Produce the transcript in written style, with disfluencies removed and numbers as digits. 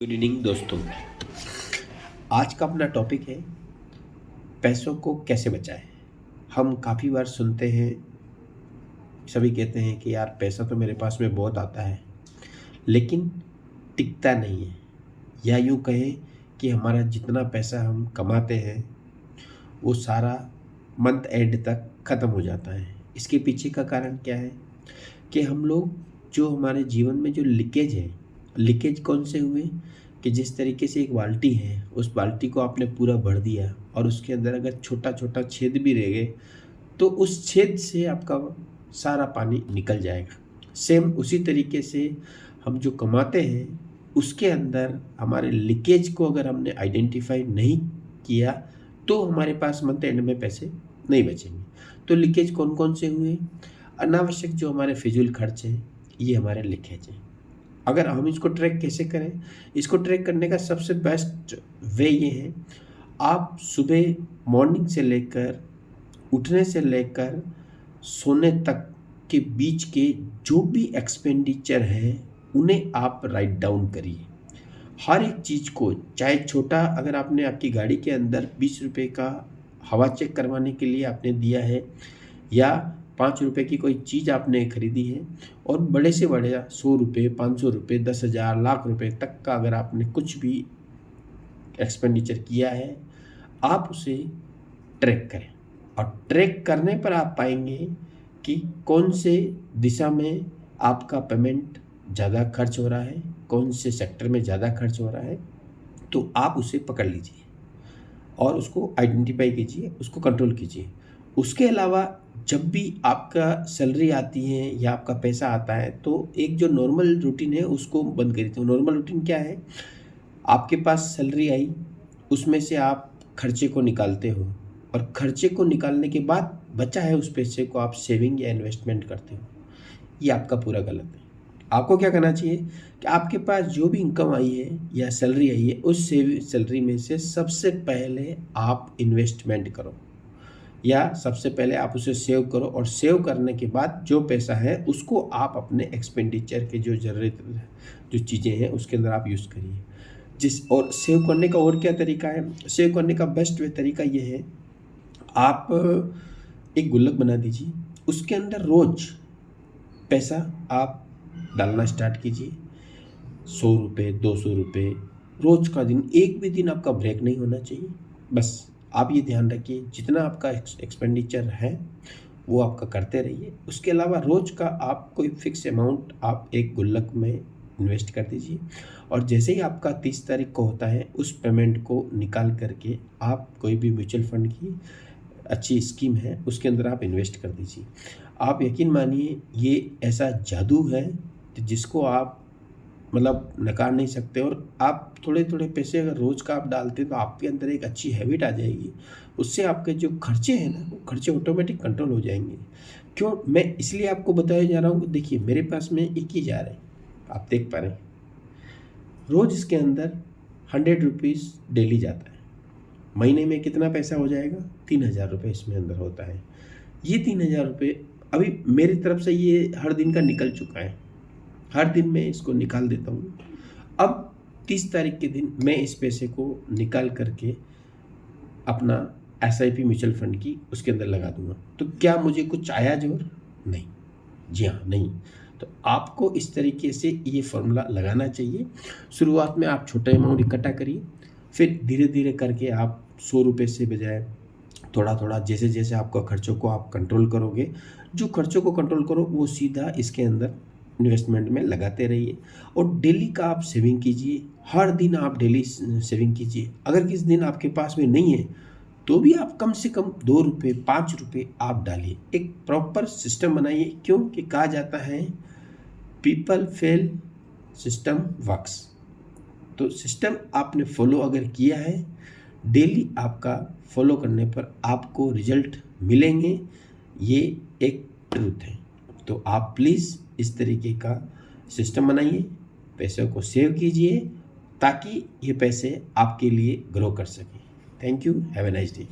Good evening दोस्तों। आज का अपना टॉपिक है पैसों को कैसे बचाएं। हम काफ़ी बार सुनते हैं, सभी कहते हैं कि यार पैसा तो मेरे पास में बहुत आता है लेकिन टिकता नहीं है, या यूँ कहें कि हमारा जितना पैसा हम कमाते हैं वो सारा मंथ एंड तक ख़त्म हो जाता है। इसके पीछे का कारण क्या है कि हम लोग जो हमारे जीवन में जो लीकेज है, लीकेज कौन से हुए कि जिस तरीके से एक बाल्टी है, उस बाल्टी को आपने पूरा भर दिया और उसके अंदर अगर छोटा छोटा छेद भी रह गए तो उस छेद से आपका सारा पानी निकल जाएगा। सेम उसी तरीके से हम जो कमाते हैं उसके अंदर हमारे लीकेज को अगर हमने आइडेंटिफाई नहीं किया तो हमारे पास मंथ एंड में पैसे नहीं बचेंगे। तो लीकेज कौन कौन से हुए? अनावश्यक जो हमारे फिजूल खर्च हैं, ये हमारे लीकेज हैं। अगर हम इसको ट्रैक कैसे करें? इसको ट्रैक करने का सबसे बेस्ट वे ये है, आप सुबह मॉर्निंग से लेकर उठने से लेकर सोने तक के बीच के जो भी एक्सपेंडिचर हैं उन्हें आप राइट डाउन करिए। हर एक चीज़ को, चाहे छोटा, अगर आपने आपकी गाड़ी के अंदर 20 रुपये का हवा चेक करवाने के लिए आपने दिया है या 5 रुपये की कोई चीज़ आपने खरीदी है, और बड़े से बड़े 100 रुपये, 500 रुपये, 10,000, लाख रुपए तक का अगर आपने कुछ भी एक्सपेंडिचर किया है, आप उसे ट्रैक करें। और ट्रैक करने पर आप पाएंगे कि कौन से दिशा में आपका पेमेंट ज़्यादा खर्च हो रहा है, कौन से सेक्टर में ज़्यादा खर्च हो रहा है, तो आप उसे पकड़ लीजिए और उसको आइडेंटिफाई कीजिए, उसको कंट्रोल कीजिए। उसके अलावा जब भी आपका सैलरी आती है या आपका पैसा आता है तो एक जो नॉर्मल रूटीन है उसको बंद करिए। तो नॉर्मल रूटीन क्या है? आपके पास सैलरी आई, उसमें से आप खर्चे को निकालते हो और खर्चे को निकालने के बाद बचा है उस पैसे को आप सेविंग या इन्वेस्टमेंट करते हो। ये आपका पूरा गलत है। आपको क्या करना चाहिए कि आपके पास जो भी इनकम आई है या सैलरी आई है, उस सैलरी में से सबसे पहले आप इन्वेस्टमेंट करो या सबसे पहले आप उसे सेव करो, और सेव करने के बाद जो पैसा है उसको आप अपने एक्सपेंडिचर के जो ज़रूरत जो चीज़ें हैं उसके अंदर आप यूज़ करिए। और सेव करने का और क्या तरीका है? सेव करने का बेस्ट वे तरीका ये है, आप एक गुल्लक बना दीजिए, उसके अंदर रोज़ पैसा आप डालना स्टार्ट कीजिए। 100 रुपये, 200 रुपये रोज़ का दिन, एक भी दिन आपका ब्रेक नहीं होना चाहिए। बस आप ये ध्यान रखिए, जितना आपका एक्सपेंडिचर है वो आपका करते रहिए। उसके अलावा रोज़ का आप कोई फिक्स अमाउंट आप एक गुल्लक में इन्वेस्ट कर दीजिए, और जैसे ही आपका 30 तारीख को होता है उस पेमेंट को निकाल करके आप कोई भी म्यूचुअल फंड की अच्छी स्कीम है उसके अंदर आप इन्वेस्ट कर दीजिए। आप यकीन मानिए, ये ऐसा जादू है जिसको आप मतलब नकार नहीं सकते। और आप थोड़े थोड़े पैसे अगर रोज़ का आप डालते तो आपके अंदर एक अच्छी हैबिट आ जाएगी। उससे आपके जो खर्चे हैं ना, वो खर्चे ऑटोमेटिक कंट्रोल हो जाएंगे। क्यों मैं इसलिए आपको बताया जा रहा हूँ? देखिए मेरे पास में 21 हज़ार है, आप देख पा रहे हैं। रोज़ इसके अंदर 100 रुपीज़ डेली जाता है। महीने में कितना पैसा हो जाएगा? 3,000 रुपये इसमें अंदर होता है। ये 3,000 रुपये अभी मेरी तरफ से ये हर दिन का निकल चुका है। हर दिन मैं इसको निकाल देता हूँ। अब 30 तारीख के दिन मैं इस पैसे को निकाल करके अपना SIP म्यूचुअल फंड की उसके अंदर लगा दूंगा। तो क्या मुझे कुछ आया जोर? नहीं। जी हाँ, नहीं। तो आपको इस तरीके से ये फॉर्मूला लगाना चाहिए। शुरुआत में आप छोटा अमाउंट इकट्ठा करिए, फिर धीरे धीरे करके आप 100 रुपये से बजाय थोड़ा थोड़ा, जैसे जैसे आपका खर्चों को आप कंट्रोल करोगे, जो खर्चों को कंट्रोल करो वो सीधा इसके अंदर इन्वेस्टमेंट में लगाते रहिए। और डेली का आप सेविंग कीजिए, हर दिन आप डेली सेविंग कीजिए। अगर किस दिन आपके पास में नहीं है तो भी आप कम से कम 2 रुपये, 5 रुपये आप डालिए। एक प्रॉपर सिस्टम बनाइए, क्योंकि कहा जाता है पीपल फेल, सिस्टम वर्क्स। तो सिस्टम आपने फॉलो अगर किया है, डेली आपका फॉलो करने पर आपको रिजल्ट मिलेंगे। ये एक ट्रूथ है। तो आप प्लीज़ इस तरीके का सिस्टम बनाइए, पैसों को सेव कीजिए ताकि ये पैसे आपके लिए ग्रो कर सकें। Thank you, have a nice day.